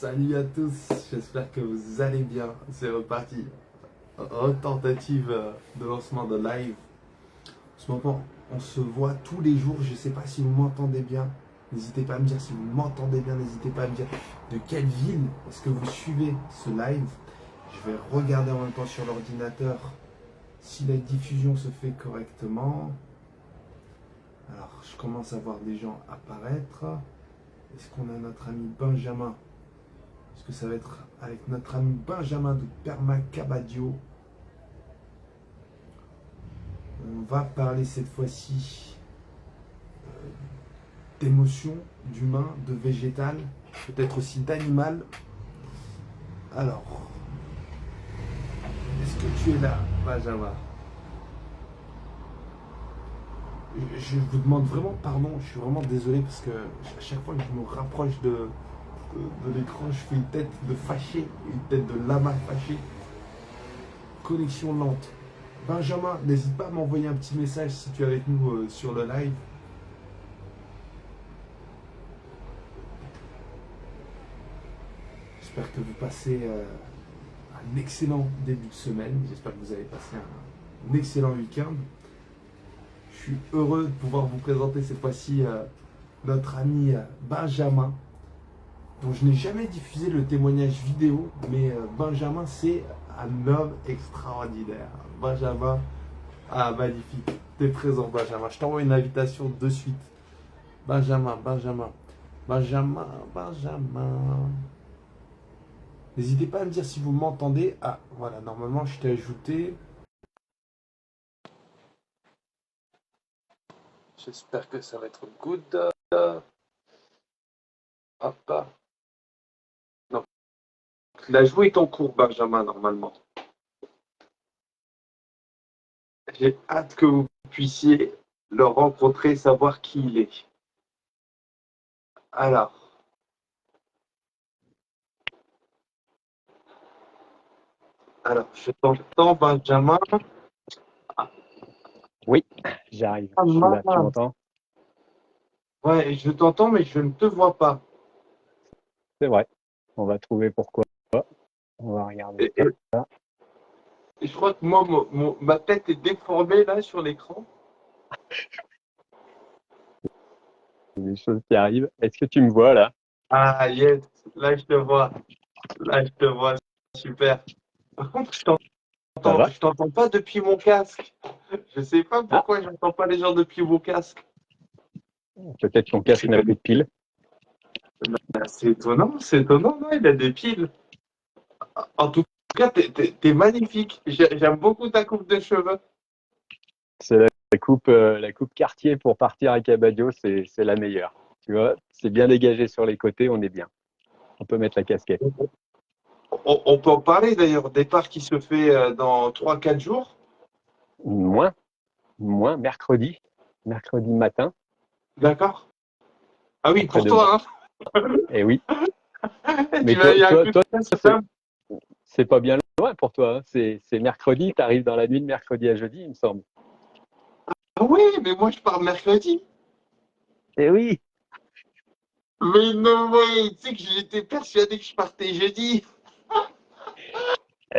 Salut à tous, j'espère que vous allez bien. C'est reparti. Retentative de lancement de live. En ce moment, on se voit tous les jours. Je ne sais pas si vous m'entendez bien. N'hésitez pas à me dire si vous m'entendez bien. N'hésitez pas à me dire de quelle ville est-ce que vous suivez ce live. Je vais regarder en même temps sur l'ordinateur si la diffusion se fait correctement. Alors, je commence à voir des gens apparaître. Est-ce qu'on a notre ami Benjamin? Est-ce que ça va être avec notre ami Benjamin de Perma Cabadio? On va parler cette fois-ci d'émotions, d'humain, de végétal, peut-être aussi d'animal. Alors, est-ce que tu es là, Benjamin? Je vous demande vraiment pardon, je suis vraiment désolé parce que à chaque fois que je me rapproche de l'écran, je fais une tête de fâché, une tête de lama fâché. Connexion lente. Benjamin, n'hésite pas à m'envoyer un petit message si tu es avec nous sur le live. J'espère que vous passez un excellent début de semaine. J'espère que vous avez passé un excellent week-end. Je suis heureux de pouvoir vous présenter cette fois-ci notre ami Benjamin, dont je n'ai jamais diffusé le témoignage vidéo, mais Benjamin, c'est un homme extraordinaire. Benjamin, ah magnifique, t'es présent Benjamin. Je t'envoie une invitation de suite. Benjamin, Benjamin, Benjamin, Benjamin. N'hésitez pas à me dire si vous m'entendez. Ah, voilà, normalement je t'ai ajouté. J'espère que ça va être good. Hop. Non. La joue est en cours, Benjamin, normalement. J'ai hâte que vous puissiez le rencontrer, savoir qui il est. Alors, je t'entends, Benjamin. Oui, j'arrive. Ah, Je suis là. Tu mince. m'entends? Ouais, je t'entends, mais je ne te vois pas. C'est vrai. On va trouver pourquoi. On va regarder Et, ça. et- et je crois que moi, ma tête est déformée là sur l'écran. Il y a des choses qui arrivent. Est-ce que tu me vois là? Ah, yes, là je te vois. Là je te vois. Super. Par contre, Ça va? je t'entends pas depuis mon casque. Je sais pas Ah, pourquoi j'entends pas les gens depuis mon casque. peut-être ton casque n'a plus de pile. Ah, c'est étonnant, non, il a des piles. En tout cas, t'es magnifique. J'aime beaucoup ta coupe de cheveux. C'est la coupe quartier pour partir à Cabadio, c'est la meilleure. Tu vois, c'est bien dégagé sur les côtés, on est bien. On peut mettre la casquette. On peut en parler d'ailleurs. Départ qui se fait dans 3 4 jours. Moins, mercredi matin, D'accord? Ah oui, pour après-demain. toi, Eh oui. hein. Mais Tu vas y un coup de toi, pied, c'est ça? c'est pas bien loin pour toi, hein. C'est mercredi, tu arrives dans la nuit de mercredi à jeudi, il me semble. Ah oui, mais moi je pars mercredi. Eh oui. Mais non, ouais, tu sais que j'étais persuadé que je partais jeudi.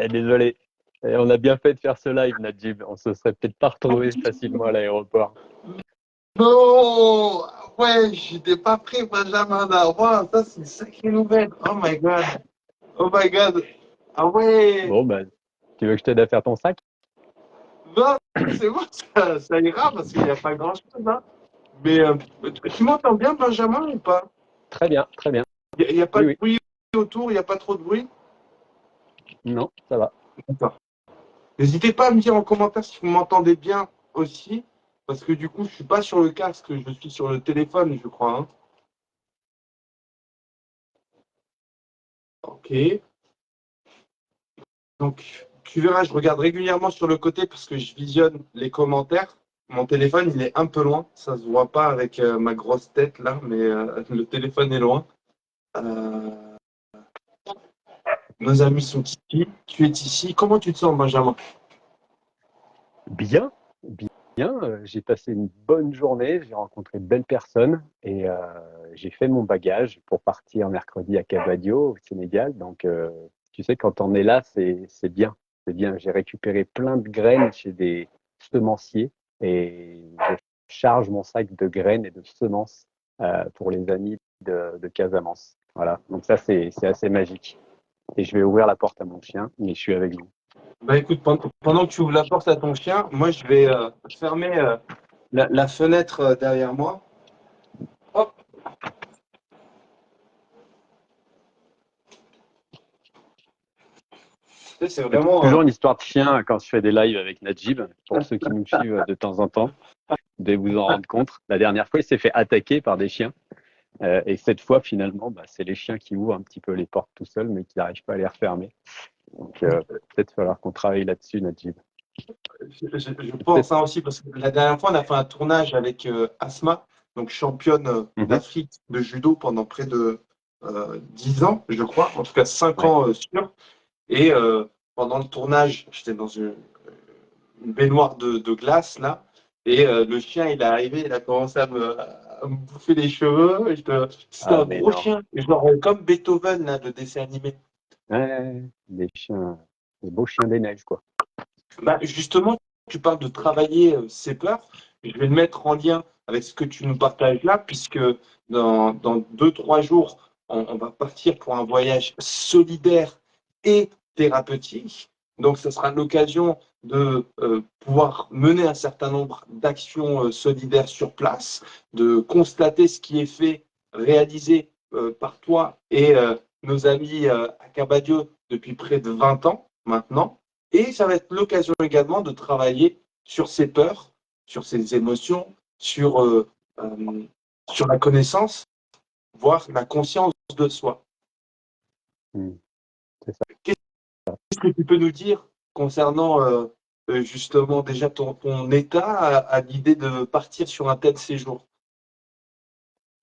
Désolé. On a bien fait de faire ce live, Najib. On se serait peut-être pas retrouvé facilement à l'aéroport. Non! Ouais, j'étais pas prêt, Benjamin. Là. Wow, ça, c'est une sacrée nouvelle. Oh my god. Oh my god. Ah ouais. Bon, bah, tu veux que je t'aide à faire ton sac? Non, c'est bon, ça ira parce qu'il n'y a pas grand-chose. Hein. Mais tu m'entends bien, Benjamin, ou pas? Très bien, très bien. Il n'y a pas Oui, de oui. bruit autour, il n'y a pas trop de bruit? Non, ça va. D'accord. N'hésitez pas à me dire en commentaire si vous m'entendez bien aussi. Parce que du coup, je suis pas sur le casque, je suis sur le téléphone, je crois. Hein. Ok. Donc, tu verras, je regarde régulièrement sur le côté parce que je visionne les commentaires. Mon téléphone, il est un peu loin. Ça se voit pas avec ma grosse tête là, mais le téléphone est loin. Euh, nos amis sont ici. Tu es ici. Comment tu te sens, Benjamin? Bien. J'ai passé une bonne journée, j'ai rencontré de belles personnes et j'ai fait mon bagage pour partir mercredi à Cabadio, au Sénégal. Donc, tu sais, quand on est là, c'est bien. C'est bien. J'ai récupéré plein de graines chez des semenciers et je charge mon sac de graines et de semences pour les amis de Casamance. Voilà. Donc ça, c'est assez magique. Et je vais ouvrir la porte à mon chien, mais je suis avec vous. Bah écoute, pendant que tu ouvres la porte à ton chien, moi je vais fermer la fenêtre derrière moi. Hop, tu sais, c'est Il y a vraiment. toujours une histoire de chien quand je fais des lives avec Najib. Pour ceux qui nous suivent de temps en temps, vous devez vous en rendre compte. La dernière fois, il s'est fait attaquer par des chiens. Et cette fois, finalement, bah, c'est les chiens qui ouvrent un petit peu les portes tout seuls, mais qui n'arrivent pas à les refermer. Donc, peut-être falloir qu'on travaille là-dessus, Najib. Je pense ça aussi parce que la dernière fois, on a fait un tournage avec Asma, donc championne Mhm. d'Afrique de judo pendant près de 10 ans, je crois, en tout cas 5 Ouais. ans sûrs. Et pendant le tournage, j'étais dans une baignoire de glace là, et le chien il est arrivé, il a commencé à me bouffer les cheveux. C'était Ah, un mais gros non. chien, genre comme Beethoven là, de dessin animé. Ouais, des chiens, des beaux chiens des neiges, quoi. Bah, justement, tu parles de travailler ses peurs. Je vais le mettre en lien avec ce que tu nous partages là, puisque dans 2, 3 jours, on va partir pour un voyage solidaire et thérapeutique. Donc, ce sera l'occasion de pouvoir mener un certain nombre d'actions solidaires sur place, de constater ce qui est fait, réalisé par toi et nos amis à Cabadio depuis près de 20 ans maintenant. Et ça va être l'occasion également de travailler sur ses peurs, sur ses émotions, euh, sur la connaissance, voire la conscience de soi. Mm, c'est ça. Qu'est-ce que tu peux nous dire concernant justement déjà ton état à l'idée de partir sur un tel séjour?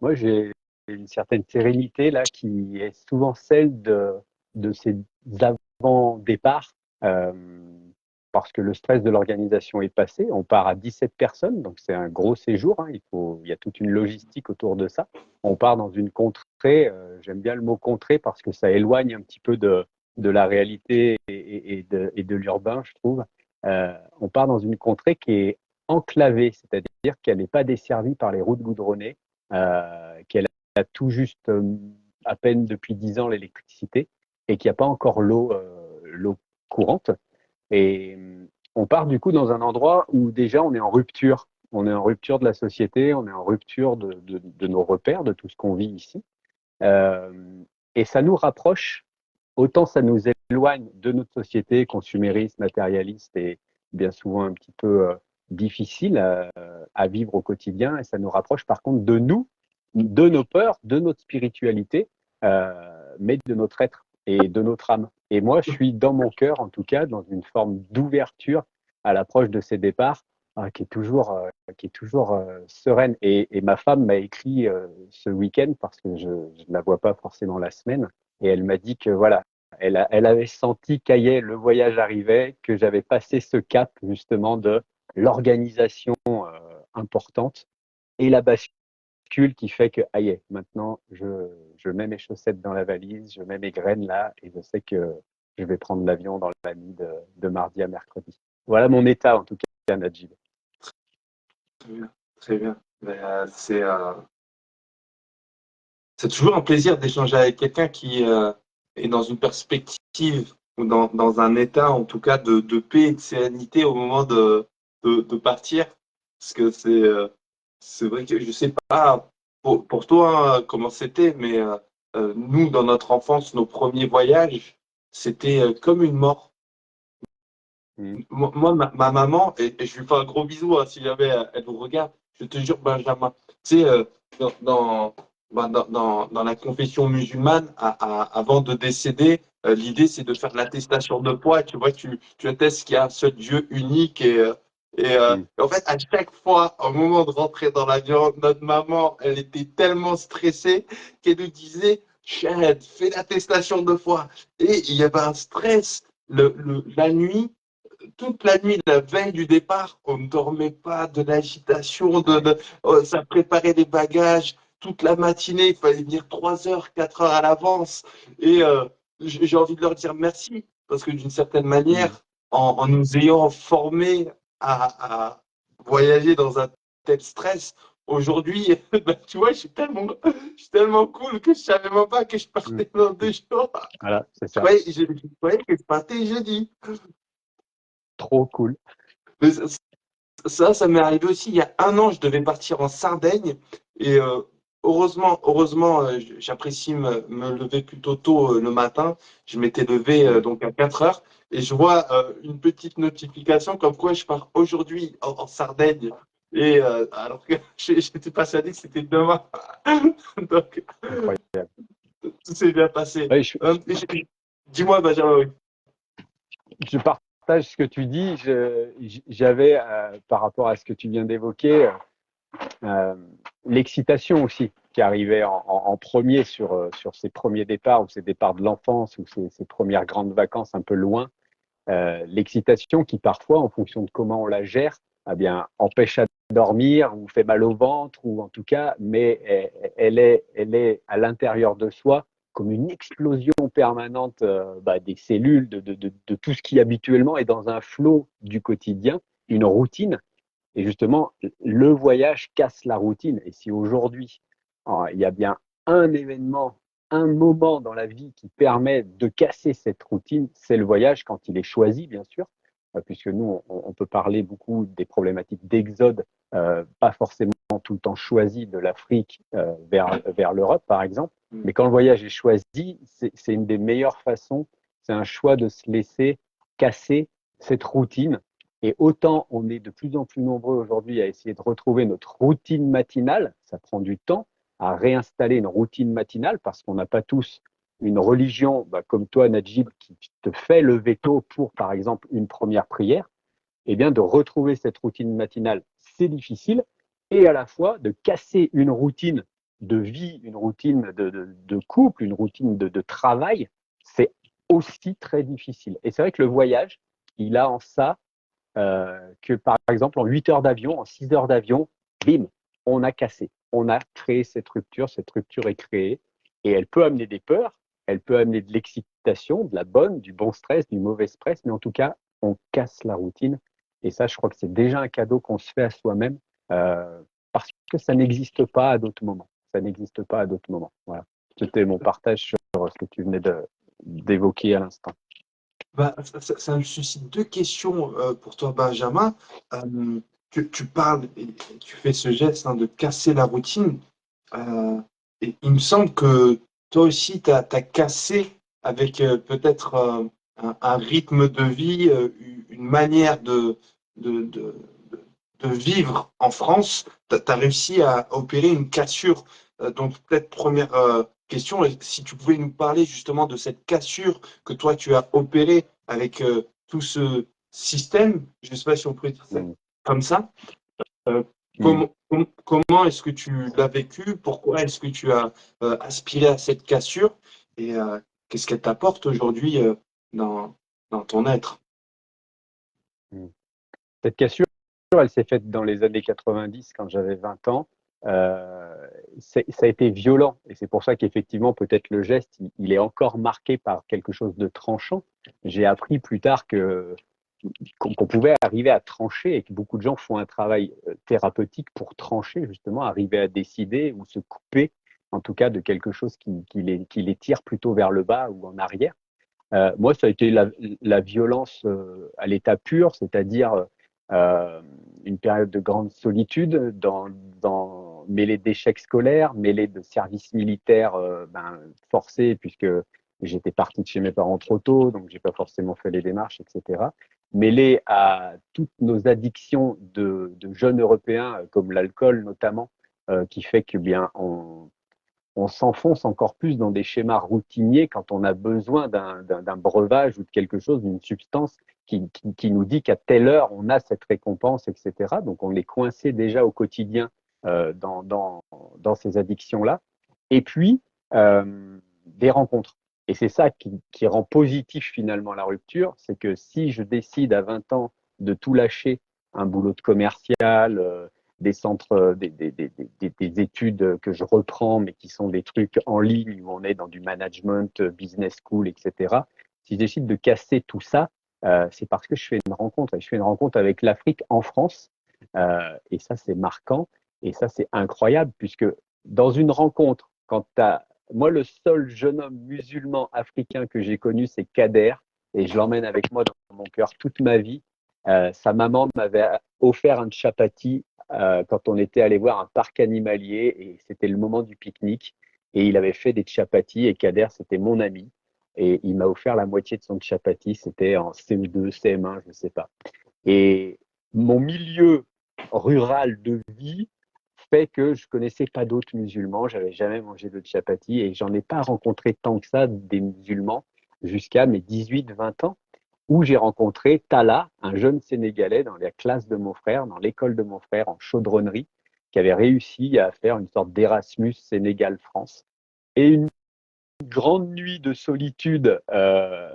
Moi, j'ai une certaine sérénité là qui est souvent celle de ces avant-départs euh, parce que le stress de l'organisation est passé. On part à 17 personnes, donc c'est un gros séjour. Hein. Il y a toute une logistique autour de ça. On part dans une contrée, j'aime bien le mot contrée parce que ça éloigne un petit peu de la réalité et de l'urbain, je trouve. On part dans une contrée qui est enclavée, c'est-à-dire qu'elle n'est pas desservie par les routes goudronnées qu'elle a tout juste à peine depuis 10 ans l'électricité et qu'il n'y a pas encore l'eau courante. Et on part du coup dans un endroit où déjà on est en rupture. On est en rupture de la société, on est en rupture de nos repères, de tout ce qu'on vit ici. Euh, et ça nous rapproche, autant ça nous éloigne de notre société consumériste, matérialiste et bien souvent un petit peu difficile à vivre au quotidien. Et ça nous rapproche par contre de nous, de nos peurs, de notre spiritualité, mais de notre être et de notre âme. Et moi, je suis dans mon cœur, en tout cas, dans une forme d'ouverture à l'approche de ces départs qui est toujours sereine. Et ma femme m'a écrit ce week-end parce que je ne la vois pas forcément la semaine. Et elle m'a dit que voilà, elle avait senti qu'aillait le voyage arrivait, que j'avais passé ce cap justement de l'organisation importante et la bascule qui fait que aïe, maintenant je mets mes chaussettes dans la valise, je mets mes graines là et je sais que je vais prendre l'avion dans la nuit de mardi à mercredi. Voilà mon état en tout cas, Najib. Très bien, très bien. Mais, c'est toujours un plaisir d'échanger avec quelqu'un qui est dans une perspective ou dans un état, en tout cas, de paix et de sérénité au moment de partir. Parce que c'est vrai que je sais pas pour toi hein, comment c'était, mais nous, dans notre enfance, nos premiers voyages, c'était comme une mort. Mm. Moi, ma maman, et je lui fais un gros bisou hein, si jamais elle vous regarde, je te jure, Benjamin, tu sais, dans, dans, dans la confession musulmane, avant de décéder, l'idée c'est de faire l'attestation de foi. Tu vois, tu attestes qu'il y a un seul Dieu unique. Mm. Et en fait, à chaque fois, au moment de rentrer dans l'avion, notre maman, elle était tellement stressée qu'elle nous disait, Chad, fais l'attestation de foi. Et il y avait un stress la nuit toute la nuit, la veille du départ, on ne dormait pas, de l'agitation, Ouais. ça préparait les bagages. Toute la matinée, il fallait venir 3 heures, 4 heures à l'avance. Et j'ai envie de leur dire merci, parce que d'une certaine Mm. manière, en nous ayant formés à voyager dans un tel stress, aujourd'hui, bah, tu vois, je suis tellement cool que je savais même pas que je Mm. partais dans 2 jours. Voilà, c'est Je ça. croyais, je croyais que je partais jeudi. Trop cool. Mais ça m'est arrivé aussi il y a un an. Je devais partir en Sardaigne et heureusement, j'apprécie me lever plutôt tôt le matin. Je m'étais levé Mm. donc à 4 heures et je vois une petite notification comme quoi je pars aujourd'hui en Sardaigne. Et alors que j'étais persuadé que c'était demain. Donc Incroyable. tout s'est bien passé. Ouais, Dis-moi, Benjamin, oui. je partage ce que tu dis. J'avais, par rapport à ce que tu viens d'évoquer, euh, l'excitation aussi qui arrivait en premier sur ces premiers départs ou ces départs de l'enfance ou ces premières grandes vacances un peu loin. L'excitation qui parfois, en fonction de comment on la gère, eh bien, empêche à dormir ou fait mal au ventre ou en tout cas, mais elle est à l'intérieur de soi comme une explosion permanente des cellules, de tout ce qui habituellement est dans un flot du quotidien, une routine. Et justement, le voyage casse la routine. Et si aujourd'hui, il y a bien un événement, un moment dans la vie qui permet de casser cette routine, c'est le voyage quand il est choisi, bien sûr, puisque nous, on peut parler beaucoup des problématiques d'exode, pas forcément tout le temps choisi de l'Afrique vers l'Europe, par exemple. Mais quand le voyage est choisi, c'est une des meilleures façons, c'est un choix de se laisser casser cette routine et autant on est de plus en plus nombreux aujourd'hui à essayer de retrouver notre routine matinale, ça prend du temps à réinstaller une routine matinale parce qu'on n'a pas tous une religion comme toi, Najib, qui te fait lever tôt pour, par exemple, une première prière. Eh bien, de retrouver cette routine matinale, c'est difficile. Et à la fois, de casser une routine de vie, une routine de couple, une routine de travail, c'est aussi très difficile. Et c'est vrai que le voyage, il a en ça que par exemple en 8 heures d'avion, en 6 heures d'avion, bim, on a cassé. On a créé cette rupture est créée et elle peut amener des peurs, elle peut amener de l'excitation, de la bonne, du bon stress, du mauvais stress, mais en tout cas, on casse la routine. Et ça, je crois que c'est déjà un cadeau qu'on se fait à soi-même parce que ça n'existe pas à d'autres moments. Ça n'existe pas à d'autres moments. Voilà. C'était mon partage sur ce que tu venais d'évoquer à l'instant. Bah, ça me suscite deux questions pour toi, Benjamin. Tu parles et tu fais ce geste de casser la routine. Euh, et il me semble que toi aussi, tu as cassé avec peut-être un rythme de vie, une manière de, de, de vivre en France. Tu as réussi à opérer une cassure. Donc, peut-être première question, si tu pouvais nous parler justement de cette cassure que toi, tu as opérée avec tout ce système, je ne sais pas si on peut dire ça Mm. comme ça. Euh, Mm. comment est-ce que tu l'as vécu? Pourquoi est-ce que tu as aspiré à cette cassure? Et qu'est-ce qu'elle t'apporte aujourd'hui dans, dans ton être? Mm. Cette cassure, elle s'est faite dans les années 90 quand j'avais 20 ans. Ça a été violent et c'est pour ça qu'effectivement, peut-être le geste, il est encore marqué par quelque chose de tranchant. J'ai appris plus tard qu'on pouvait arriver à trancher et que beaucoup de gens font un travail thérapeutique pour trancher, justement, arriver à décider ou se couper, en tout cas, de quelque chose qui les tire plutôt vers le bas ou en arrière. Moi, ça a été la violence à l'état pur, c'est-à-dire euh, une période de grande solitude, mêlée d'échecs scolaires, mêlée de services militaires forcés, puisque j'étais parti de chez mes parents trop tôt, donc j'ai pas forcément fait les démarches, etc. Mêlée à toutes nos addictions de jeunes Européens, comme l'alcool notamment, qui fait que bien on s'enfonce encore plus dans des schémas routiniers quand on a besoin d'un breuvage ou de quelque chose, d'une substance qui nous dit qu'à telle heure, on a cette récompense, etc. Donc, on est coincé déjà au quotidien dans ces addictions-là. Et puis, des rencontres. Et c'est ça qui rend positif finalement la rupture, c'est que si je décide à 20 ans de tout lâcher, un boulot de commercial, des centres, des études que je reprends, mais qui sont des trucs en ligne où on est dans du management, business school, etc. Si je décide de casser tout ça, c'est parce que je fais une rencontre. Et je fais une rencontre avec l'Afrique en France. Et ça, c'est marquant. Et ça, c'est incroyable, puisque dans une rencontre, quand tu as moi, le seul jeune homme musulman africain que j'ai connu, c'est Kader, et je l'emmène avec moi dans mon cœur toute ma vie. Sa maman m'avait offert un chapati quand on était allé voir un parc animalier, et c'était le moment du pique-nique. Et il avait fait des chapatis, et Kader, c'était mon ami. Et il m'a offert la moitié de son chapati, c'était en CE2, CM1, je ne sais pas. Et mon milieu rural de vie fait que je connaissais pas d'autres musulmans, j'avais jamais mangé de chapati et j'en ai pas rencontré tant que ça des musulmans jusqu'à mes 18-20 ans où j'ai rencontré Tala, un jeune Sénégalais dans la classe de mon frère, dans l'école de mon frère en chaudronnerie, qui avait réussi à faire une sorte d'Erasmus Sénégal-France. Et une grande nuit de solitude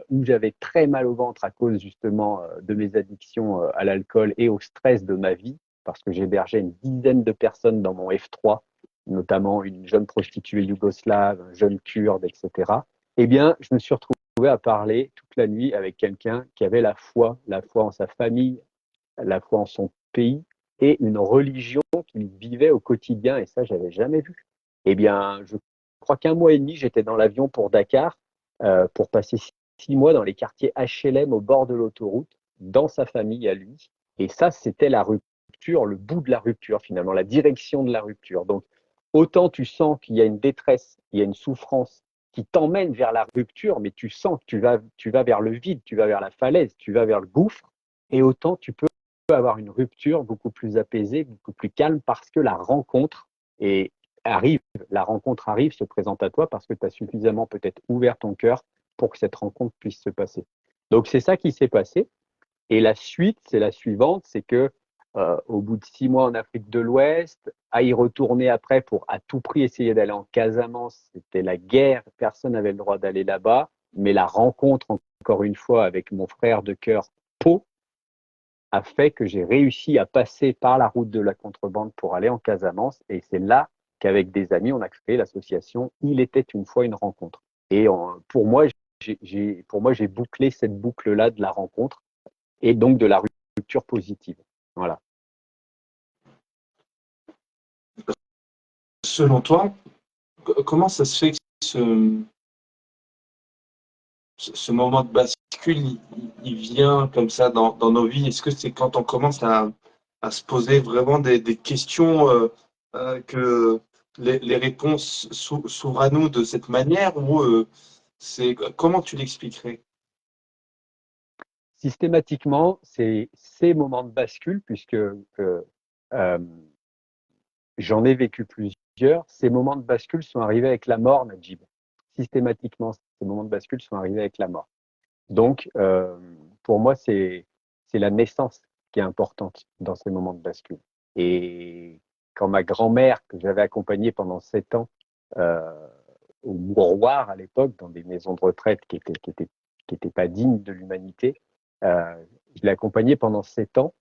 où j'avais très mal au ventre à cause justement de mes addictions à l'alcool et au stress de ma vie, parce que j'hébergeais une dizaine de personnes dans mon F3, notamment une jeune prostituée yougoslave, un jeune kurde, etc. Eh bien, je me suis retrouvé à parler toute la nuit avec quelqu'un qui avait la foi en sa famille, la foi en son pays et une religion qu'il vivait au quotidien, et ça, j'avais jamais vu. Eh bien, je crois qu'un mois et demi, j'étais dans l'avion pour Dakar pour passer 6 mois dans les quartiers HLM au bord de l'autoroute, dans sa famille à lui. Et ça, c'était la rupture, le bout de la rupture finalement, la direction de la rupture. Donc, autant tu sens qu'il y a une détresse, il y a une souffrance qui t'emmène vers la rupture, mais tu sens que tu vas vers le vide, tu vas vers la falaise, tu vas vers le gouffre, et autant tu peux avoir une rupture beaucoup plus apaisée, beaucoup plus calme, parce que et arrive, la rencontre arrive, se présente à toi, parce que tu as suffisamment peut-être ouvert ton cœur pour que cette rencontre puisse se passer. Donc c'est ça qui s'est passé. Et la suite, c'est la suivante, c'est que au bout de 6 mois en Afrique de l'Ouest, à y retourner après pour à tout prix essayer d'aller en Casamance, c'était la guerre, personne n'avait le droit d'aller là-bas, mais la rencontre, encore une fois, avec mon frère de cœur, Pau, a fait que j'ai réussi à passer par la route de la contrebande pour aller en Casamance. Et c'est là qu'avec des amis, on a créé l'association Il était une fois une rencontre. Et pour moi, j'ai bouclé cette boucle-là de la rencontre et donc de la rupture positive. Voilà. Selon toi, comment ça se fait que ce moment de bascule, il vient comme ça dans nos vies? Est-ce que c'est quand on commence à se poser vraiment des questions que les réponses s'ouvrent à nous de cette manière ou comment tu l'expliquerais? Systématiquement, c'est ces moments de bascule, puisque j'en ai vécu plusieurs. Ces moments de bascule sont arrivés avec la mort, Najib. Systématiquement, ces moments de bascule sont arrivés avec la mort. Donc, pour moi, c'est la naissance qui est importante dans ces moments de bascule. Et quand ma grand-mère, que j'avais accompagnée pendant 7 ans euh, au mouroir à l'époque, dans des maisons de retraite qui étaient pas dignes de l'humanité, je l'ai accompagnée pendant 7 ans.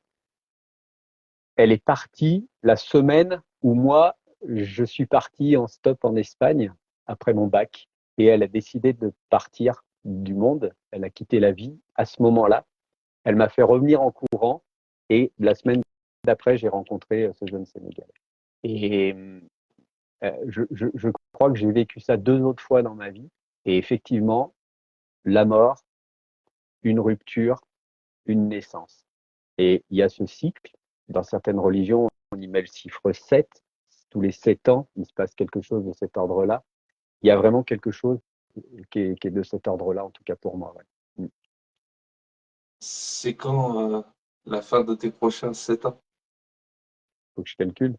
Elle est partie la semaine où moi, je suis parti en stop en Espagne après mon bac, et elle a décidé de partir du monde. Elle a quitté la vie à ce moment-là. Elle m'a fait revenir en courant, et la semaine d'après, j'ai rencontré ce jeune Sénégalais. Et je crois que j'ai vécu ça 2 autres fois dans ma vie. Et effectivement, la mort, une rupture, une naissance. Et il y a ce cycle. Dans certaines religions, on y met le chiffre 7. Tous les 7 ans, il se passe quelque chose de cet ordre-là. Il y a vraiment quelque chose qui est de cet ordre-là, en tout cas pour moi. Ouais. C'est quand la fin de tes prochains 7 ans? Faut que je calcule.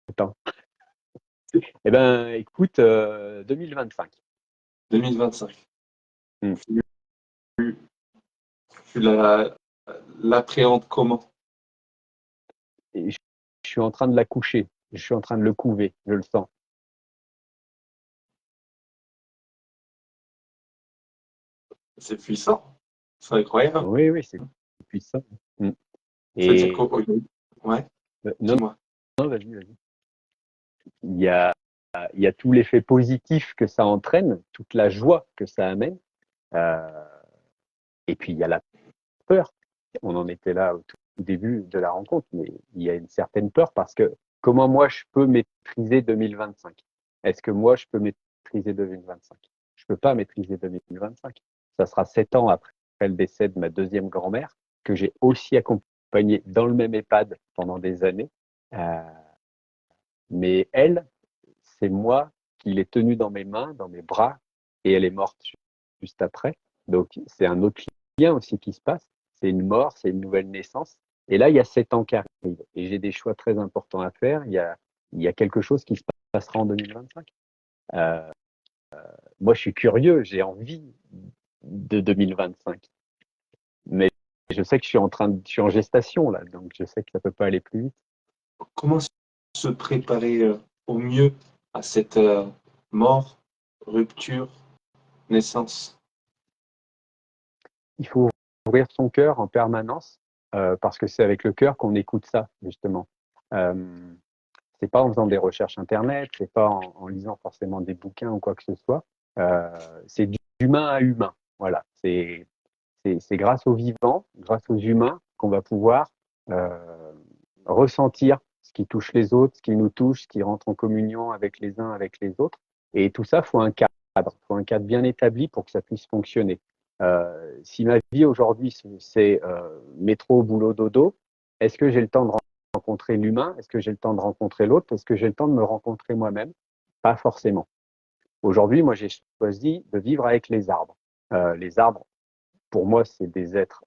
Attends. Eh ben, écoute, 2025. 2025. Mm. Tu l'appréhendes comment? Et je suis en train de l'accoucher. Je suis en train de le couver. Je le sens. C'est puissant. C'est incroyable. Oui, oui, c'est puissant. Mm. C'est-à-dire Et qu'aujourd'hui, ouais, non, dis-moi. non, vas-y, vas-y. Il y a, il y a tout l'effet positif que ça entraîne, toute la joie que ça amène. Euh, et puis il y a la peur. On en était là au tout début de la rencontre, mais il y a une certaine peur parce que comment moi je peux maîtriser 2025? Est-ce que moi je peux maîtriser 2025? Je ne peux pas maîtriser 2025. Ça sera 7 ans après le décès de ma deuxième grand-mère que j'ai aussi accompagnée dans le même EHPAD pendant des années. Euh, mais elle, c'est moi qui l'ai tenue dans mes mains, dans mes bras, et elle est morte juste après. Donc c'est un autre lien aussi qui se passe. C'est une mort, c'est une nouvelle naissance. Et là, il y a 7 ans qui arrivent. Et j'ai des choix très importants à faire. Il y a quelque chose qui se passera en 2025. Euh, moi, je suis curieux, j'ai envie de 2025. Mais je sais que je suis en gestation là, donc je sais que ça peut pas aller plus vite. Comment se préparer au mieux à cette mort, rupture, naissance? Il faut ouvrir son cœur en permanence parce que c'est avec le cœur qu'on écoute ça, justement. Euh, c'est pas en faisant des recherches internet, c'est pas en lisant forcément des bouquins ou quoi que ce soit. C'est d'humain à humain. Voilà. C'est grâce aux vivants, grâce aux humains qu'on va pouvoir euh, ressentir ce qui touche les autres, ce qui nous touche, ce qui rentre en communion avec les uns, avec les autres. Et tout ça, faut un cadre. Faut un cadre bien établi pour que ça puisse fonctionner. Si ma vie aujourd'hui, c'est métro, boulot, dodo, est-ce que j'ai le temps de rencontrer l'humain? Est-ce que j'ai le temps de rencontrer l'autre? Est-ce que j'ai le temps de me rencontrer moi-même? Pas forcément. Aujourd'hui, moi, j'ai choisi de vivre avec les arbres. Les arbres, pour moi, c'est des êtres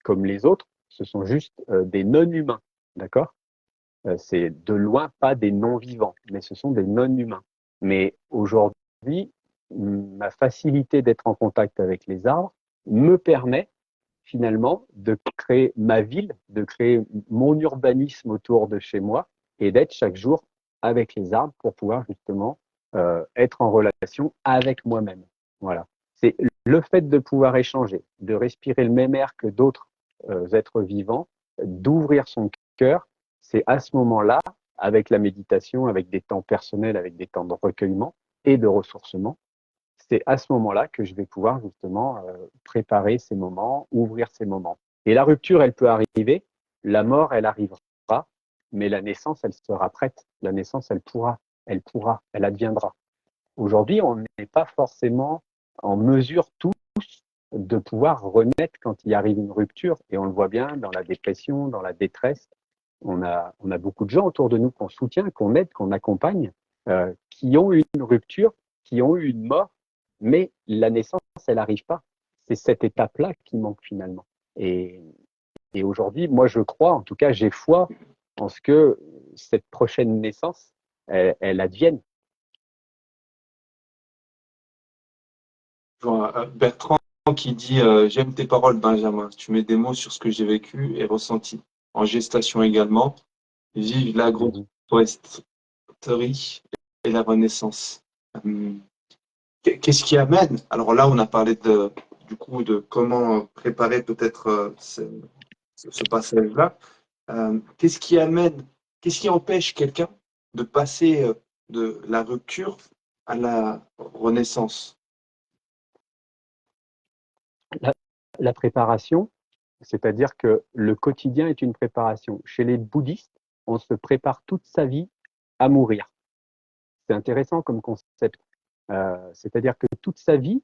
comme les autres. Ce sont juste des non-humains. D'accord? C'est de loin pas des non-vivants, mais ce sont des non-humains. Mais aujourd'hui, ma facilité d'être en contact avec les arbres me permet finalement de créer ma ville, de créer mon urbanisme autour de chez moi et d'être chaque jour avec les arbres pour pouvoir justement être en relation avec moi-même. Voilà. C'est le fait de pouvoir échanger, de respirer le même air que d'autres êtres vivants, d'ouvrir son cœur, c'est à ce moment-là, avec la méditation, avec des temps personnels, avec des temps de recueillement et de ressourcement, c'est à ce moment-là que je vais pouvoir justement préparer ces moments, ouvrir ces moments. Et la rupture, elle peut arriver, la mort, elle arrivera, mais la naissance, elle sera prête. La naissance, elle adviendra. Aujourd'hui, on n'est pas forcément en mesure tous de pouvoir renaître quand il arrive une rupture, et on le voit bien dans la dépression, dans la détresse. On a beaucoup de gens autour de nous qu'on soutient, qu'on aide, qu'on accompagne, qui ont eu une rupture, qui ont eu une mort, mais la naissance, elle n'arrive pas. C'est cette étape-là qui manque finalement. Et, et aujourd'hui, moi, je crois, en tout cas, j'ai foi en ce que cette prochaine naissance, elle advienne. Je vois, Bertrand qui dit j'aime tes paroles, Benjamin. Tu mets des mots sur ce que j'ai vécu et ressenti. En gestation également. Vive Mhm. l'agroforesterie et la renaissance. Hum, Qu'est-ce qui amène? Alors là, on a parlé du coup de comment préparer peut-être ce passage-là. Qu'est-ce qui amène, qu'est-ce qui empêche quelqu'un de passer de la rupture à la renaissance? La, la préparation, c'est-à-dire que le quotidien est une préparation. Chez les bouddhistes, on se prépare toute sa vie à mourir. C'est intéressant comme concept. C'est-à-dire que toute sa vie,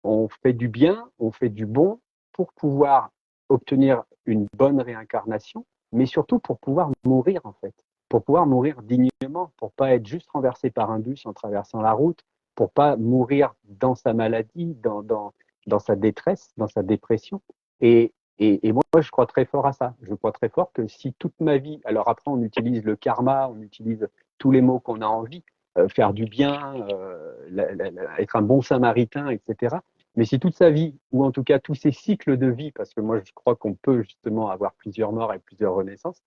on fait du bien, on fait du bon pour pouvoir obtenir une bonne réincarnation, mais surtout pour pouvoir mourir en fait, pour pouvoir mourir dignement, pour pas être juste renversé par un bus en traversant la route, pour pas mourir dans sa maladie, dans sa détresse, dans sa dépression. Et moi, je crois très fort à ça. Je crois très fort que si toute ma vie, alors après, on utilise le karma, on utilise tous les mots qu'on a envie, faire du bien, être un bon samaritain, etc. Mais si toute sa vie, ou en tout cas tous ses cycles de vie, parce que moi je crois qu'on peut justement avoir plusieurs morts et plusieurs renaissances,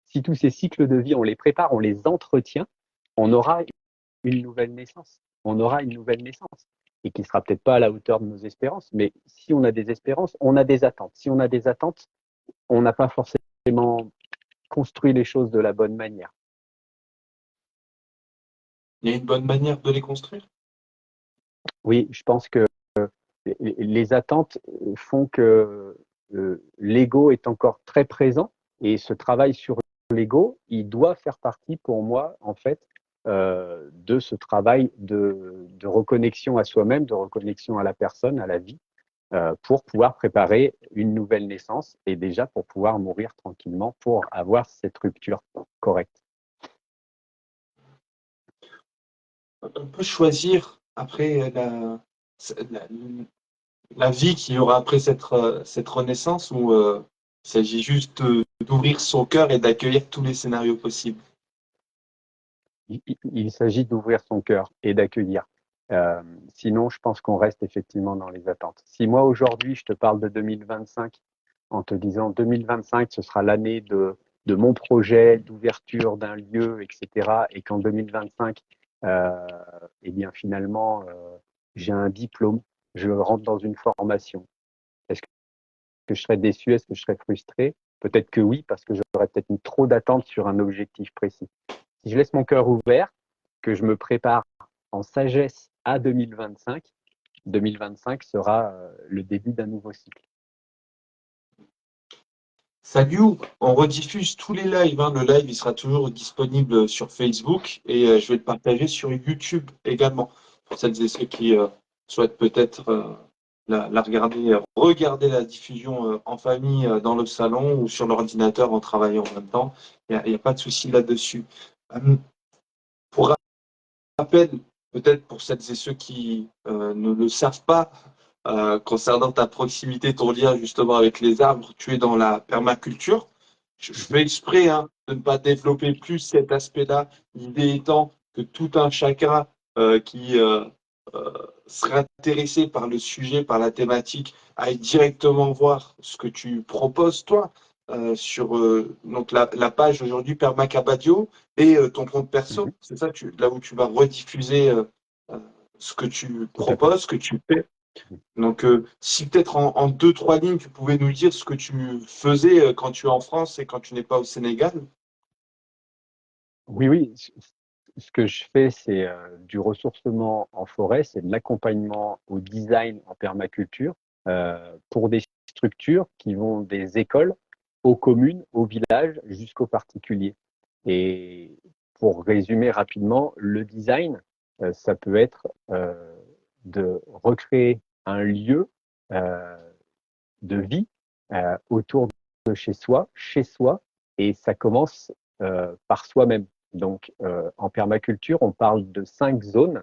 si tous ces cycles de vie, on les prépare, on les entretient, on aura une nouvelle naissance. On aura une nouvelle naissance. et qui sera peut-être pas à la hauteur de nos espérances. Mais si on a des espérances, on a des attentes. Si on a des attentes, on n'a pas forcément construit les choses de la bonne manière. Il y a une bonne manière de les construire? Oui, je pense que les attentes font que l'ego est encore très présent et ce travail sur l'ego, il doit faire partie pour moi, en fait, de ce travail de reconnexion à soi-même, de reconnexion à la personne, à la vie, pour pouvoir préparer une nouvelle naissance et déjà pour pouvoir mourir tranquillement, pour avoir cette rupture correcte. On peut choisir après la, la vie qu'il y aura après cette renaissance ou il s'agit juste d'ouvrir son cœur et d'accueillir tous les scénarios possibles? Il s'agit d'ouvrir son cœur et d'accueillir. Sinon, je pense qu'on reste effectivement dans les attentes. Si moi, aujourd'hui, je te parle de 2025 en te disant 2025, ce sera l'année de mon projet, d'ouverture d'un lieu, etc., et qu'en 2025, eh bien, finalement, j'ai un diplôme, je rentre dans une formation. Est-ce que je serais déçu? Est-ce que je serais frustré? Peut-être que oui, parce que j'aurais peut-être mis trop d'attentes sur un objectif précis. Si je laisse mon cœur ouvert, que je me prépare en sagesse à 2025, 2025 sera le début d'un nouveau cycle. Salut, on rediffuse tous les lives, hein. Le live, il sera toujours disponible sur Facebook et je vais le partager sur YouTube également. Pour celles et ceux qui souhaitent peut-être la regarder, regarder la diffusion en famille dans le salon ou sur l'ordinateur en travaillant en même temps. Il n'y a pas de souci là-dessus. Pour rappel, peut-être pour celles et ceux qui ne le savent pas, concernant ta proximité, ton lien justement avec les arbres, tu es dans la permaculture. Je fais exprès de ne pas développer plus cet aspect-là. L'idée étant que tout un chacun qui serait intéressé par le sujet, par la thématique, aille directement voir ce que tu proposes, toi, sur donc la page aujourd'hui Permacabadio et ton compte perso. C'est ça, là où tu vas rediffuser ce que tu Tout à fait. proposes, ce que tu fais. Donc, si peut-être en deux, trois lignes, tu pouvais nous dire ce que tu faisais quand tu es en France et quand tu n'es pas au Sénégal. Oui, oui. Ce que je fais, c'est du ressourcement en forêt, c'est de l'accompagnement au design en permaculture pour des structures qui vont des écoles aux communes, aux villages, jusqu'aux particuliers. Et pour résumer rapidement, le design, ça peut être de recréer un lieu euh, de vie autour de chez soi, et ça commence par soi-même. Donc, en permaculture, on parle de 5 zones.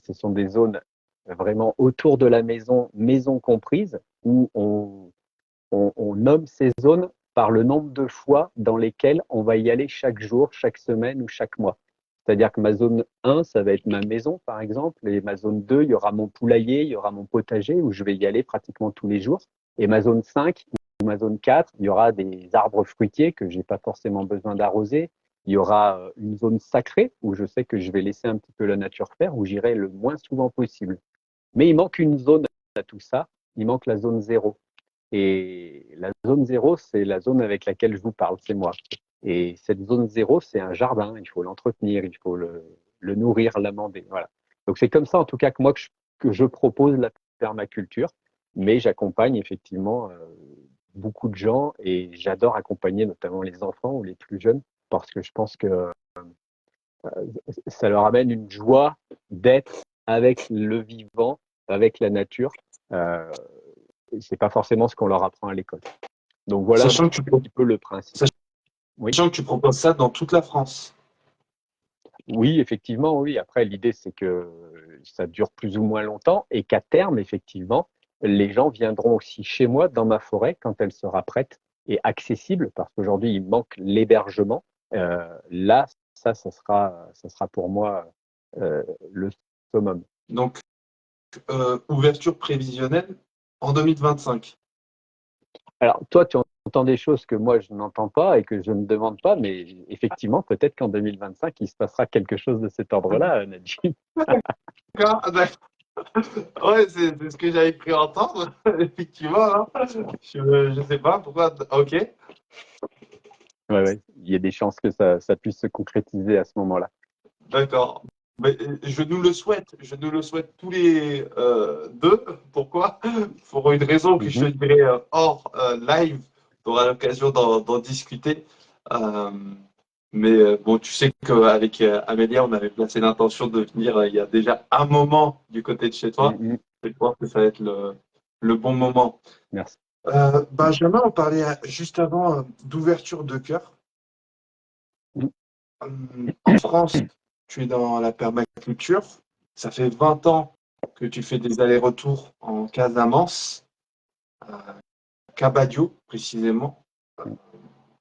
Ce sont des zones vraiment autour de la maison, maison comprise, où on nomme ces zones par le nombre de fois dans lesquelles on va y aller chaque jour, chaque semaine ou chaque mois. C'est-à-dire que ma zone 1, ça va être ma maison, par exemple, et ma zone 2, il y aura mon poulailler, il y aura mon potager, où je vais y aller pratiquement tous les jours. Et ma zone 5 ou ma zone 4, il y aura des arbres fruitiers que je n'ai pas forcément besoin d'arroser. Il y aura une zone sacrée, où je sais que je vais laisser un petit peu la nature faire, où j'irai le moins souvent possible. Mais il manque une zone à tout ça, il manque la zone 0. Et la zone 0, c'est la zone avec laquelle je vous parle, c'est moi. Et cette zone 0, c'est un jardin, il faut l'entretenir, il faut le nourrir, l'amender. Voilà. Donc c'est comme ça, en tout cas, que je propose la permaculture, mais j'accompagne effectivement beaucoup de gens et j'adore accompagner notamment les enfants ou les plus jeunes parce que je pense que ça leur amène une joie d'être avec le vivant, avec la nature. Euh, c'est pas forcément ce qu'on leur apprend à l'école. Donc voilà un Sachant que petit peu le principe. Oui, sachant que tu proposes ça dans toute la France. oui, effectivement, oui. Après, l'idée, c'est que ça dure plus ou moins longtemps et qu'à terme, effectivement, les gens viendront aussi chez moi dans ma forêt quand elle sera prête et accessible, parce qu'aujourd'hui, il manque l'hébergement. Là, ça sera pour moi euh, le summum. Donc, ouverture prévisionnelle en 2025. Alors, toi, tu entends des choses que moi, je n'entends pas et que je ne demande pas, mais effectivement, peut-être qu'en 2025, il se passera quelque chose de cet ordre-là, Nadji. D'accord. Ouais, c'est ce que j'avais cru entendre, effectivement. Hein. Je sais pas pourquoi. Ok, Ouais, ouais. Il y a des chances que ça puisse se concrétiser à ce moment-là. d'accord. Mais je nous le souhaite. Je nous le souhaite tous les deux. Pourquoi? Pour une raison que je te Mhm. dirai hors live. Tu auras l'occasion d'en discuter. Euh, mais bon, tu sais qu'avec Amélia, on avait placé l'intention de venir il y a déjà un moment du côté de chez toi. Mhm. Je crois que ça va être le bon moment. Merci. Benjamin, on parlait juste avant d'ouverture de cœur. Mhm. En France, tu es dans la permaculture. Ça fait 20 ans que tu fais des allers-retours en Casamance, à Cabadio précisément,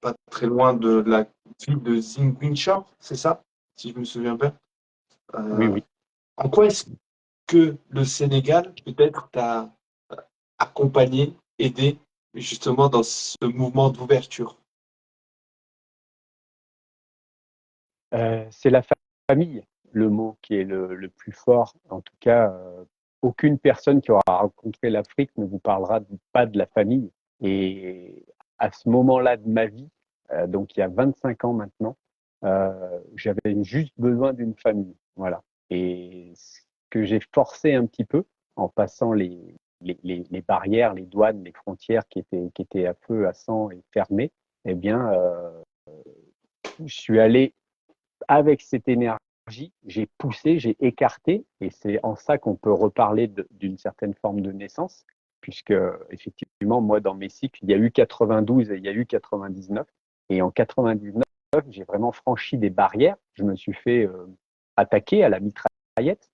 pas très loin de la ville de Ziguinchor, c'est ça, si je me souviens bien. Oui, Euh, oui. En quoi est-ce que le Sénégal peut-être t'a accompagné, aidé justement dans ce mouvement d'ouverture? C'est la famille, le mot qui est le plus fort. En tout cas, aucune personne qui aura rencontré l'Afrique ne vous parlera pas de la famille. Et à ce moment-là de ma vie, donc il y a 25 ans maintenant, j'avais juste besoin d'une famille. Voilà. Et ce que j'ai forcé un petit peu en passant les barrières, les douanes, les frontières qui étaient à feu, à sang et fermées, eh bien, je suis allé avec cette énergie, j'ai poussé, j'ai écarté, et c'est en ça qu'on peut reparler d'une certaine forme de naissance, puisque effectivement, moi, dans mes cycles, il y a eu 92 et il y a eu 99, et en 99, j'ai vraiment franchi des barrières. Je me suis fait attaquer à la mitraillette.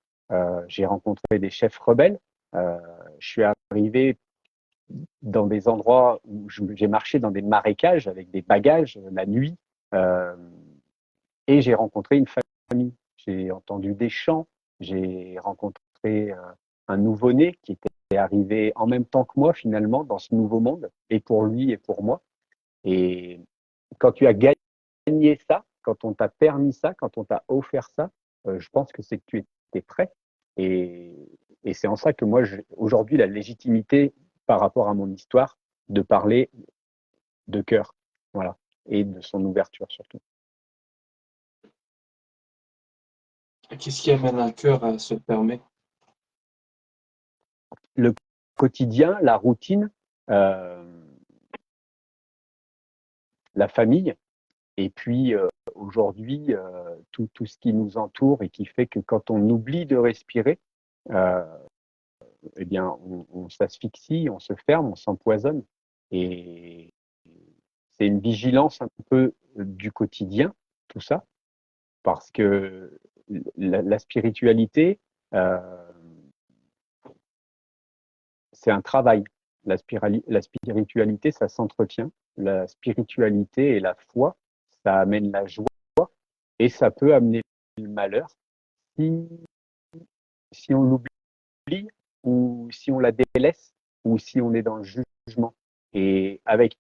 J'ai rencontré des chefs rebelles. Euh, je suis arrivé dans des endroits où j'ai marché dans des marécages avec des bagages la nuit. Euh, et j'ai rencontré une famille. J'ai entendu des chants. J'ai rencontré un nouveau-né qui était arrivé en même temps que moi, finalement, dans ce nouveau monde, et pour lui et pour moi. Et quand tu as gagné ça, quand on t'a permis ça, quand on t'a offert ça, je pense que c'est que tu étais prêt. Et, et c'est en ça que moi, aujourd'hui, la légitimité par rapport à mon histoire, de parler de cœur. Voilà. Et de son ouverture surtout. Qu'est-ce qui amène un cœur à se fermer? Le quotidien, la routine, euh, la famille, et puis aujourd'hui, tout ce qui nous entoure et qui fait que quand on oublie de respirer, euh, eh bien, on s'asphyxie, on se ferme, on s'empoisonne. Et c'est une vigilance un peu du quotidien, tout ça, parce que la spiritualité, euh, c'est un travail. La spiritualité, ça s'entretient. La spiritualité et la foi, ça amène la joie et ça peut amener le malheur si, si on l'oublie ou si on la délaisse ou si on est dans le jugement. Et avec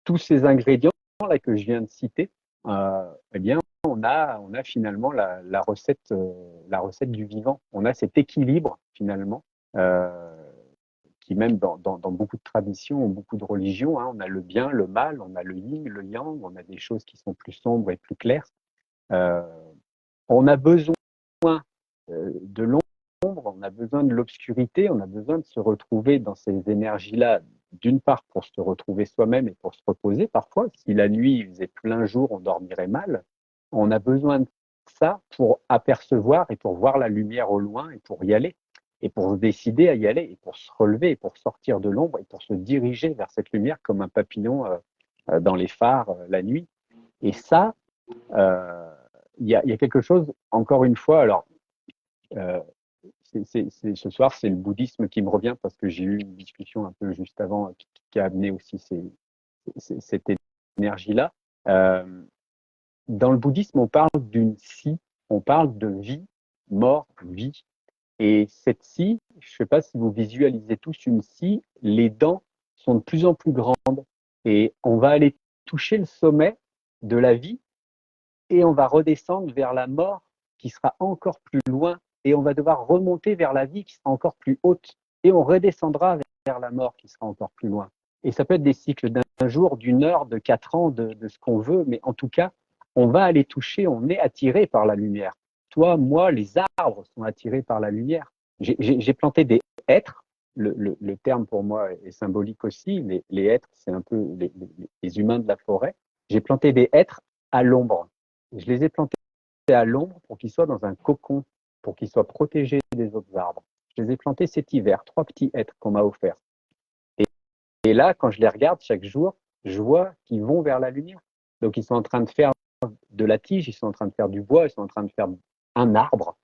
tous ces ingrédients là que je viens de citer, eh bien, on a finalement la recette du vivant. On a cet équilibre finalement. Euh, qui même dans beaucoup de traditions, beaucoup de religions, hein, on a le bien, le mal, on a le yin, le yang, on a des choses qui sont plus sombres et plus claires. Euh, on a besoin de l'ombre, on a besoin de l'obscurité, on a besoin de se retrouver dans ces énergies-là, d'une part pour se retrouver soi-même et pour se reposer parfois. Si la nuit il faisait plein jour, on dormirait mal. On a besoin de ça pour apercevoir et pour voir la lumière au loin et pour y aller et pour se décider à y aller et pour se relever et pour sortir de l'ombre et pour se diriger vers cette lumière comme un papillon dans les phares la nuit. Et ça, euh, il y a quelque chose, encore une fois, alors euh, ce soir, c'est le bouddhisme qui me revient parce que j'ai eu une discussion un peu juste avant qui a amené aussi cette énergie-là. Euh, dans le bouddhisme, on parle d'une scie, on parle de vie, mort, vie. Et cette scie, je ne sais pas si vous visualisez tous une scie, les dents sont de plus en plus grandes et on va aller toucher le sommet de la vie et on va redescendre vers la mort qui sera encore plus loin et on va devoir remonter vers la vie qui sera encore plus haute. Et on redescendra vers la mort qui sera encore plus loin. Et ça peut être des cycles d'un jour, d'une heure, de 4 ans, de ce qu'on veut, mais en tout cas, on va aller toucher, on est attiré par la lumière. Toi, moi, les arbres sont attirés par la lumière. J'ai planté des hêtres. Le terme pour moi est symbolique aussi. Les hêtres, c'est un peu les humains de la forêt. J'ai planté des hêtres à l'ombre. Je les ai plantés à l'ombre pour qu'ils soient dans un cocon, pour qu'ils soient protégés des autres arbres. Je les ai plantés cet hiver, 3 petits hêtres qu'on m'a offerts. Et là, quand je les regarde chaque jour, je vois qu'ils vont vers la lumière. Donc, ils sont en train de faire de la tige, ils sont en train de faire du bois, ils sont en train de faire un arbre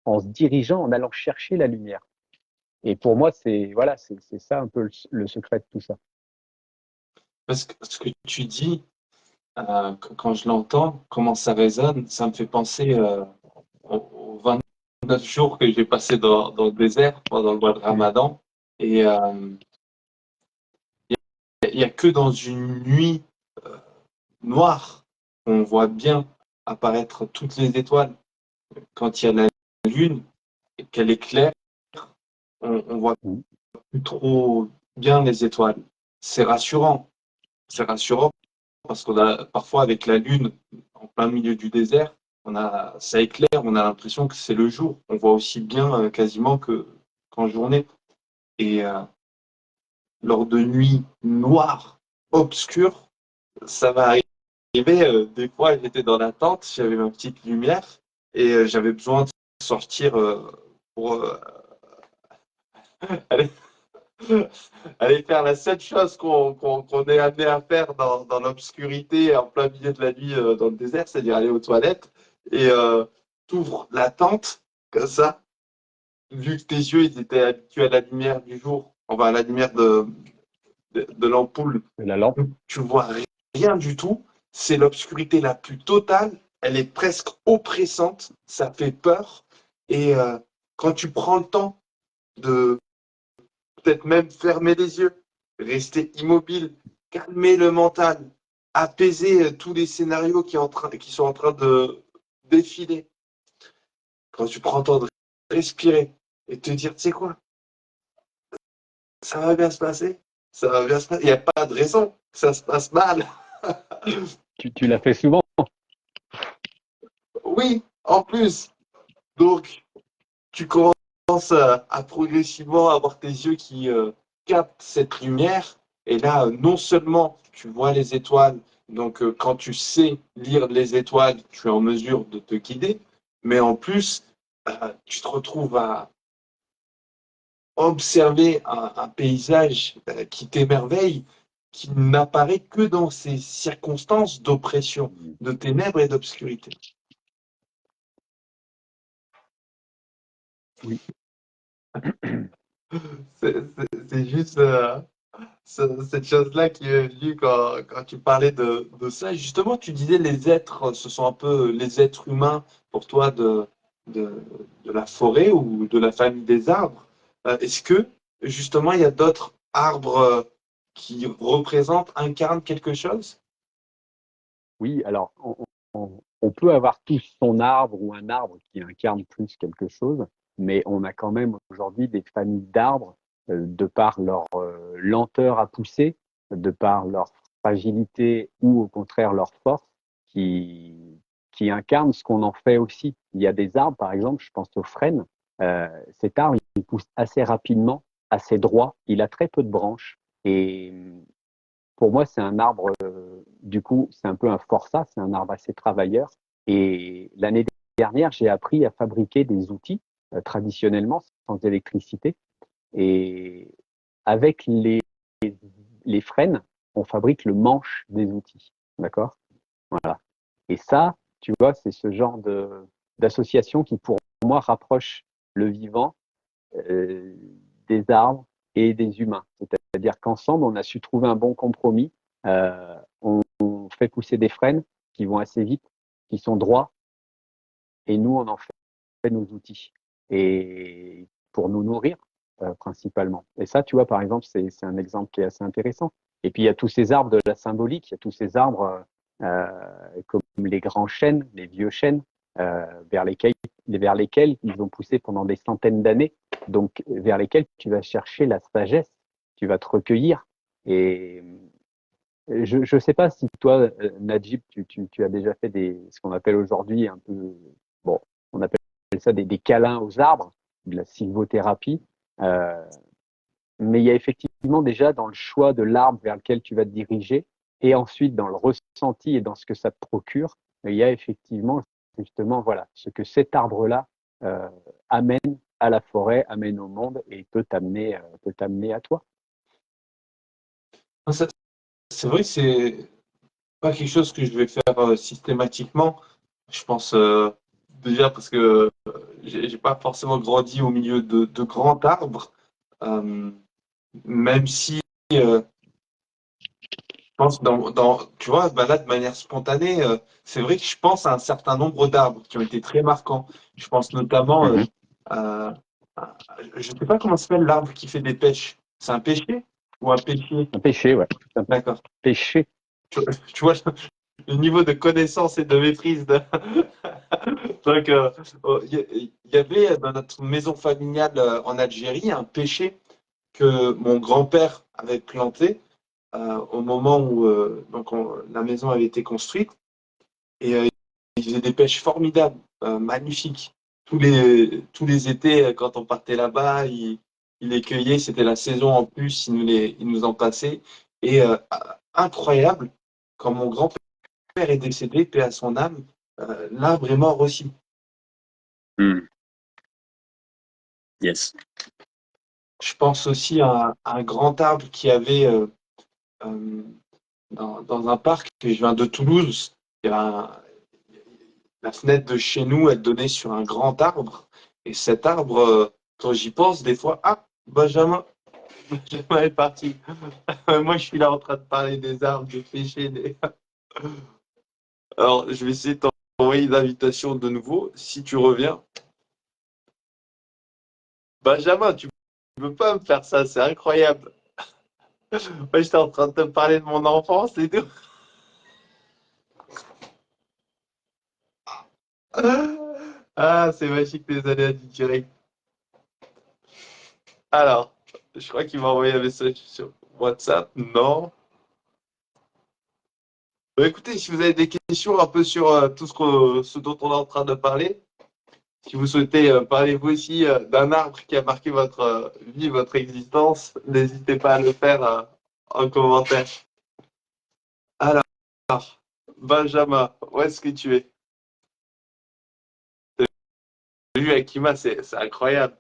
en se dirigeant, en allant chercher la lumière. Et pour moi, c'est voilà, c'est ça un peu le secret de tout ça. Parce que ce que tu dis, quand je l'entends, comment ça résonne, ça me fait penser aux 29 jours que j'ai passé dans le désert pendant le mois de Ramadan. Et il n'y a que dans une nuit noire qu'on voit bien apparaître toutes les étoiles. Quand il y a la lune et qu'elle éclaire, on voit plus trop bien les étoiles. C'est rassurant. C'est rassurant parce qu'on a parfois avec la lune en plein milieu du désert, ça éclaire, on a l'impression que c'est le jour. On voit aussi bien quasiment qu'en journée. Et lors de nuits noires, obscures, ça va arriver. Des fois, j'étais dans la tente, j'avais ma petite lumière et j'avais besoin de sortir pour aller, aller faire la seule chose qu'on est amené à faire dans l'obscurité, en plein milieu de la nuit dans le désert, c'est-à-dire aller aux toilettes. Et t'ouvres la tente, comme ça, vu que tes yeux ils étaient habitués à la lumière du jour, enfin à la lumière de l'ampoule, La lampe. tu vois rien du tout. C'est l'obscurité la plus totale. Elle est presque oppressante. Ça fait peur. Et quand tu prends le temps de peut-être même fermer les yeux, rester immobile, calmer le mental, apaiser tous les scénarios qui sont en train de défiler, quand tu prends le temps de respirer et te dire, tu sais quoi, ça va bien se passer, ça va bien se passer. Il n'y a pas de raison que ça se passe mal. Tu l'as fait souvent. Oui, en plus. Donc, tu commences à progressivement avoir tes yeux qui captent cette lumière. Et là, non seulement tu vois les étoiles, donc quand tu sais lire les étoiles, tu es en mesure de te guider, mais en plus, tu te retrouves à observer un paysage qui t'émerveille, qui n'apparaît que dans ces circonstances d'oppression, de ténèbres et d'obscurité. Oui. C'est juste cette chose-là qui est venue quand tu parlais de ça. Justement, tu disais les êtres, ce sont un peu les êtres humains pour toi de, de la forêt ou de la famille des arbres. Est-ce que, justement, il y a d'autres arbres qui représentent, incarnent quelque chose? Oui, alors on peut avoir tous son arbre ou un arbre qui incarne plus quelque chose, mais on a quand même aujourd'hui des familles d'arbres, de par leur lenteur à pousser, de par leur fragilité ou au contraire leur force, qui, qui incarnent ce qu'on en fait aussi. Il y a des arbres, par exemple, je pense au frêne. Cet arbre, il pousse assez rapidement, assez droit, il a très peu de branches et pour moi, c'est un arbre, du coup, c'est un peu un forçat, c'est un arbre assez travailleur. Et l'année dernière, j'ai appris à fabriquer des outils traditionnellement, sans électricité. Et avec les frênes, on fabrique le manche des outils. D'accord? Voilà. Et ça, tu vois, c'est ce genre d'association qui, pour moi, rapproche le vivant euh, des arbres et des humains. C'est-à-dire qu'ensemble, on a su trouver un bon compromis. On fait pousser des frênes qui vont assez vite, qui sont droits, et nous, on en fait nos outils. Et pour nous nourrir, principalement. Et ça, tu vois, par exemple, c'est un exemple qui est assez intéressant. Et puis, il y a tous ces arbres de la symbolique, il y a tous ces arbres comme les grands chênes, les vieux chênes, vers lesquels ils ont poussé pendant des centaines d'années, donc vers lesquels tu vas chercher la sagesse, tu vas te recueillir. Et je ne sais pas si toi, Najib, tu as déjà fait ce qu'on appelle aujourd'hui un peu, bon, on appelle ça des câlins aux arbres, de la sylvothérapie. Euh, mais il y a effectivement déjà dans le choix de l'arbre vers lequel tu vas te diriger, et ensuite dans le ressenti et dans ce que ça te procure, il y a effectivement justement voilà ce que cet arbre-là euh, amène à la forêt, amène au monde et peut t'amener à toi. C'est vrai que c'est pas quelque chose que je vais faire systématiquement. Je pense déjà parce que j'ai pas forcément grandi au milieu de grands arbres, euh, même si je pense tu vois, bah là de manière spontanée, c'est vrai que je pense à un certain nombre d'arbres qui ont été très marquants. Je pense notamment à, je sais pas comment s'appelle l'arbre qui fait des pêches. C'est un pêcher ou un pêchier? Un péché, ouais. Un D'accord. péché. Tu vois le niveau de connaissance et de maîtrise de... Donc, il y avait dans notre maison familiale en Algérie un pêcher que mon grand-père avait planté au moment où la maison avait été construite. Et il faisait des pêches formidables, magnifiques. Tous les étés, quand on partait là-bas, il les cueillait. C'était la saison en plus, il nous en passait. Et incroyable, quand mon grand-père est décédé, paix à son âme, l'arbre est mort aussi. Mm. Yes. Je pense aussi à un grand arbre qui avait euh, dans un parc, je viens de Toulouse, il y a la fenêtre de chez nous, elle donnait sur un grand arbre. Et cet arbre, quand j'y pense, des fois, ah, Benjamin, Benjamin est parti. Moi, je suis là en train de parler des arbres, de pêcher. Alors, je vais essayer de t'envoyer une invitation de nouveau, si tu reviens. Benjamin, tu ne peux pas me faire ça, c'est incroyable. Moi, j'étais en train de te parler de mon enfance et tout. Ah, c'est magique les aléas du direct. Alors, je crois qu'il m'a envoyé un message sur WhatsApp. Non. Bah, écoutez, si vous avez des questions un peu sur tout ce dont on est en train de parler, si vous souhaitez parler vous aussi d'un arbre qui a marqué votre vie, votre existence, n'hésitez pas à le faire en commentaire. Alors, Benjamin, où est-ce que tu es? Salut Akima, c'est incroyable.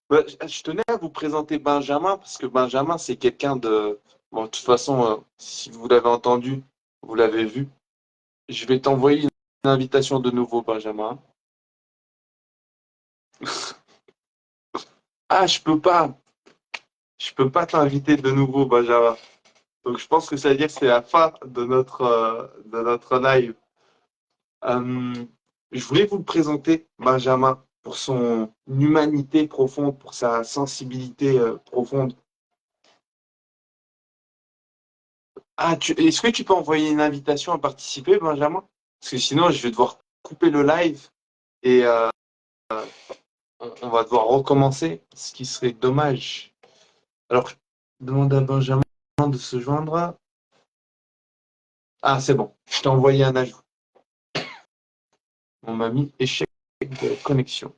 Bah, je tenais à vous présenter Benjamin parce que Benjamin, c'est quelqu'un de... Bon, de toute façon, si vous l'avez entendu, vous l'avez vu. Je vais t'envoyer une invitation de nouveau, Benjamin. Ah, je peux pas. Je peux pas t'inviter de nouveau, Benjamin. Donc, je pense que ça veut dire que c'est la fin de notre live. Euh, je voulais vous le présenter, Benjamin, pour son humanité profonde, pour sa sensibilité profonde. Ah, est-ce que tu peux envoyer une invitation à participer, Benjamin? Parce que sinon, je vais devoir couper le live et on va devoir recommencer, ce qui serait dommage. Alors, je demande à Benjamin de se joindre. Ah, c'est bon, je t'ai envoyé un ajout. On m'a mis échec de connexion.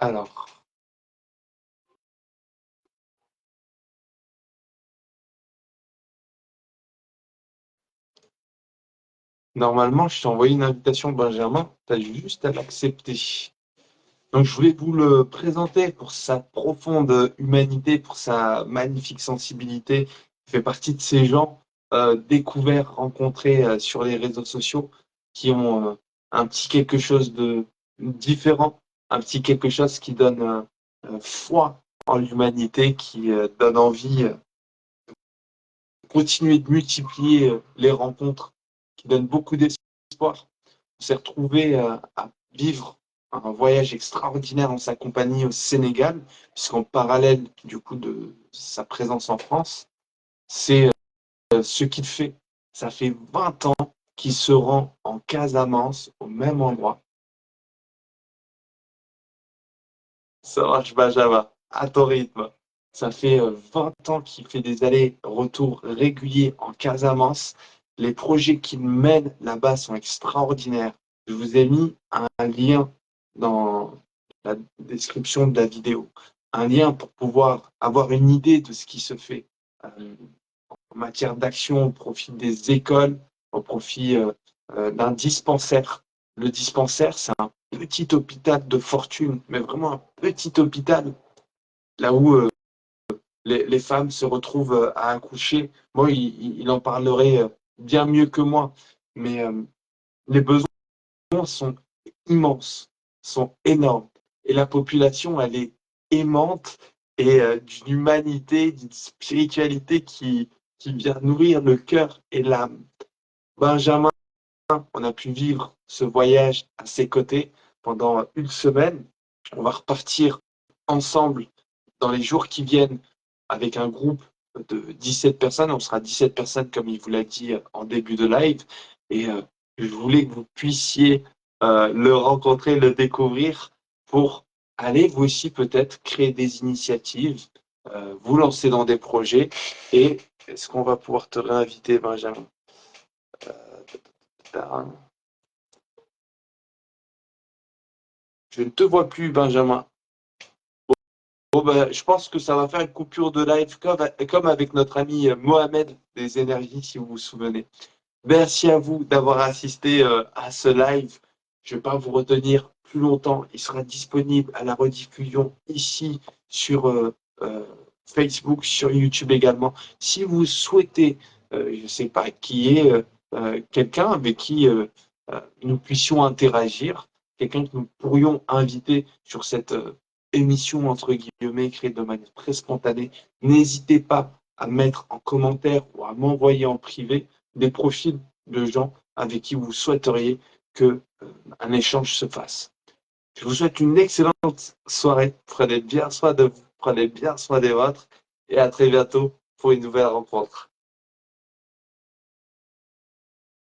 Alors, normalement, je t'ai envoyé une invitation, Benjamin. Tu as juste à l'accepter. Donc, je voulais vous le présenter pour sa profonde humanité, pour sa magnifique sensibilité. Il fait partie de ces gens découverts, rencontrés sur les réseaux sociaux qui ont un petit quelque chose de différent, un petit quelque chose qui donne foi en l'humanité, qui donne envie de continuer de multiplier les rencontres, qui donne beaucoup d'espoir. On s'est retrouvé à vivre un voyage extraordinaire en sa compagnie au Sénégal, puisqu'en parallèle du coup de sa présence en France, c'est ce qu'il fait. Ça fait 20 ans qu'il se rend en Casamance, au même endroit. Ça marche, Benjamin, à ton rythme. Ça fait 20 ans qu'il fait des allers-retours réguliers en Casamance. Les projets qu'il mène là-bas sont extraordinaires. Je vous ai mis un lien dans la description de la vidéo. Un lien pour pouvoir avoir une idée de ce qui se fait en matière d'action au profit des écoles, au profit d'un dispensaire. Le dispensaire, c'est un petit hôpital de fortune, mais vraiment un petit hôpital, là où les femmes se retrouvent à accoucher. Moi, il en parlerait bien mieux que moi, mais les besoins sont immenses, sont énormes. Et la population, elle est aimante et d'une humanité, d'une spiritualité qui vient nourrir le cœur et l'âme. Benjamin, on a pu vivre ce voyage à ses côtés pendant une semaine. On va repartir ensemble dans les jours qui viennent avec un groupe de 17 personnes. On sera 17 personnes, comme il vous l'a dit en début de live. Et je voulais que vous puissiez le rencontrer, le découvrir pour aller vous aussi peut-être créer des initiatives, vous lancer dans des projets. Et est-ce qu'on va pouvoir te réinviter, Benjamin? Je ne te vois plus, Benjamin. Bon, ben, je pense que ça va faire une coupure de live comme avec notre ami Mohamed des Énergies, si vous vous souvenez. Merci à vous d'avoir assisté à ce live. Je ne vais pas vous retenir plus longtemps. Il sera disponible à la rediffusion ici sur Facebook, sur YouTube également. Si vous souhaitez, je ne sais pas, qui est quelqu'un avec qui nous puissions interagir, quelqu'un que nous pourrions inviter sur cette émission, entre guillemets, créée de manière très spontanée, n'hésitez pas à mettre en commentaire ou à m'envoyer en privé des profils de gens avec qui vous souhaiteriez qu'un échange se fasse. Je vous souhaite une excellente soirée. Prenez bien soin de vous, prenez bien soin des vôtres et à très bientôt pour une nouvelle rencontre.